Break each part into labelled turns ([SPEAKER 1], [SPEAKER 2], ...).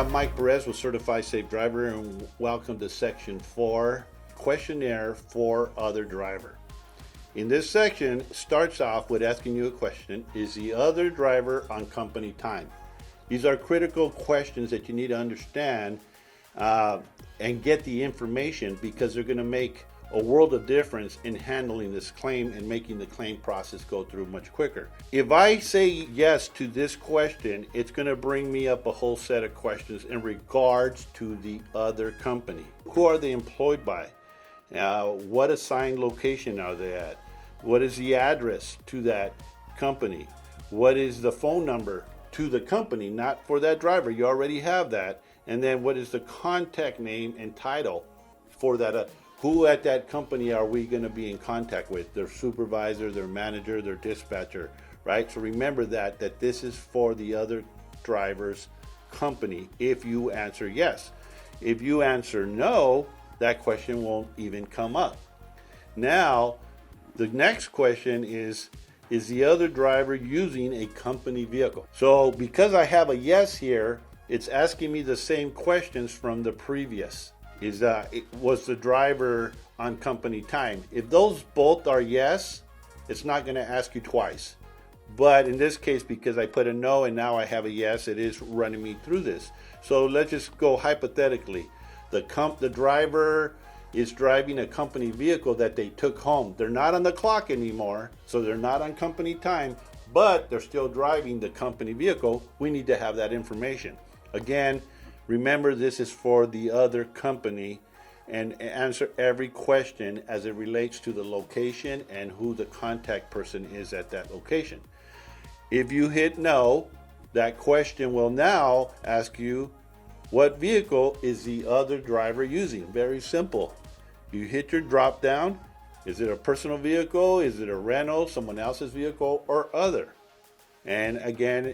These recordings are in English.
[SPEAKER 1] I'm Mike Perez with Certified Safe Driver, and welcome to Section 4, Questionnaire for Other Driver. In this section, it starts off with asking you a question: is the other driver on company time? These are critical questions that you need to understand and get the information, because they're going to make a world of difference in handling this claim and making the claim process go through much quicker. If I say yes to this question, it's going to bring me up a whole set of questions in regards to the other company. Who are they employed by? What assigned location are they at? What is the address to that company? What is the phone number to the company, not for that driver? You already have that. And then what is the contact name and title for that? Who at that company are we going to be in contact with? Their supervisor, their manager, their dispatcher, right? So remember that this is for the other driver's company if you answer yes. If you answer no, that question won't even come up. Now, the next question is the other driver using a company vehicle? So because I have a yes here, it's asking me the same questions from the previous. Was the driver on company time? If those both are yes, it's not going to ask you twice. But in this case, because I put a no and now I have a yes, it is running me through this. So let's just go hypothetically. The driver is driving a company vehicle that they took home. They're not on the clock anymore, so they're not on company time, but they're still driving the company vehicle. We need to have that information. Again, remember, this is for the other company, and answer every question as it relates to the location and who the contact person is at that location. If you hit no, that question will now ask you, what vehicle is the other driver using? Very simple. You hit your drop down. Is it a personal vehicle? Is it a rental, someone else's vehicle, or other? And again,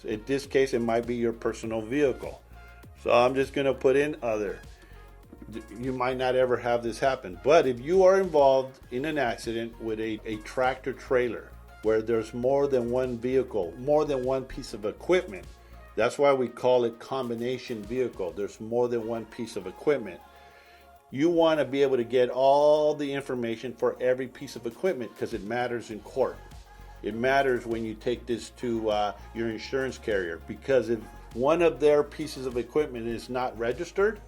[SPEAKER 1] in this case, it might be your personal vehicle. So I'm just going to put in other. You might not ever have this happen, but if you are involved in an accident with a tractor trailer where there's more than one vehicle, more than one piece of equipment, that's why we call it combination vehicle. There's more than one piece of equipment. You want to be able to get all the information for every piece of equipment, because it matters in court. It matters when you take this to your insurance carrier, because if one of their pieces of equipment is not registered,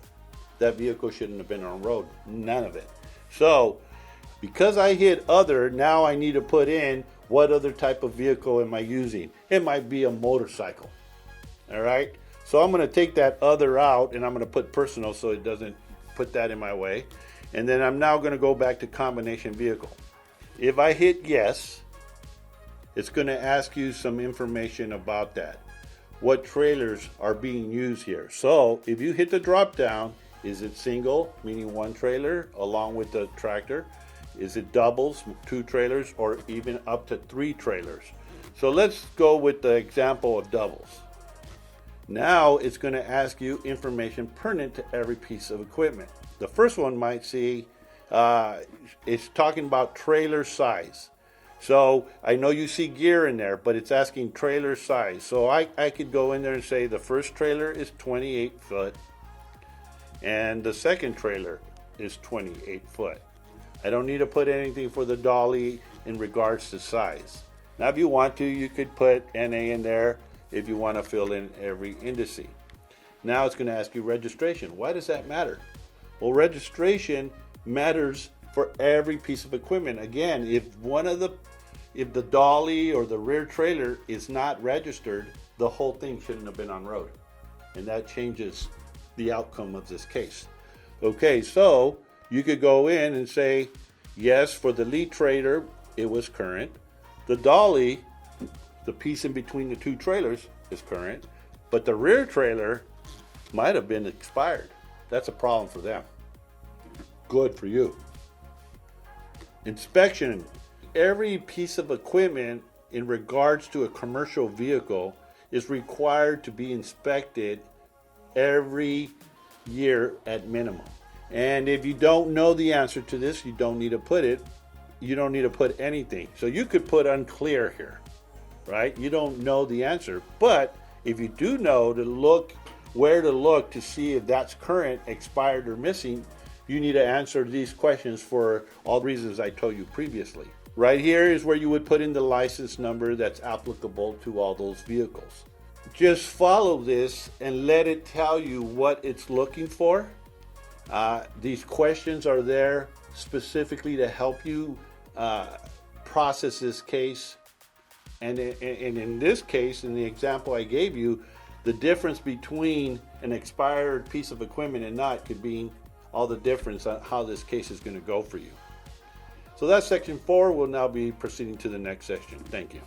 [SPEAKER 1] that vehicle shouldn't have been on the road. None of it. So because I hit other, now I need to put in what other type of vehicle am I using. It might be a motorcycle. All right. So I'm going to take that other out and I'm going to put personal so it doesn't put that in my way. And then I'm now going to go back to combination vehicle. If I hit yes, it's going to ask you some information about that. What trailers are being used here? So if you hit the drop down, is it single, meaning one trailer along with the tractor? Is it doubles, two trailers, or even up to three trailers? So let's go with the example of doubles. Now it's going to ask you information pertinent to every piece of equipment. The first one might see, it's talking about trailer size. So I know you see gear in there, but it's asking trailer size. So I could go in there and say the first trailer is 28 foot and the second trailer is 28 foot. I don't need to put anything for the dolly in regards to size. Now if you want to, you could put NA in there if you want to fill in every indice. Now it's going to ask you registration. Why does that matter? Well, registration matters for every piece of equipment. Again, if the dolly or the rear trailer is not registered, the whole thing shouldn't have been on road. And that changes the outcome of this case. Okay, so you could go in and say, yes, for the lead trailer, it was current. The dolly, the piece in between the two trailers, is current. But the rear trailer might have been expired. That's a problem for them. Good for you. Inspection. Every piece of equipment in regards to a commercial vehicle is required to be inspected every year at minimum. And if you don't know the answer to this, you don't need to put it. You don't need to put anything. So you could put unclear here, right? You don't know the answer. But if you do know to look where to look to see if that's current, expired, or missing, you need to answer these questions for all the reasons I told you previously. Right here is where you would put in the license number that's applicable to all those vehicles. Just follow this and let it tell you what it's looking for. These questions are there specifically to help you process this case. And in this case, in the example I gave you, the difference between an expired piece of equipment and not could be all the difference on how this case is going to go for you. So that's section 4. We'll now be proceeding to the next section. Thank you.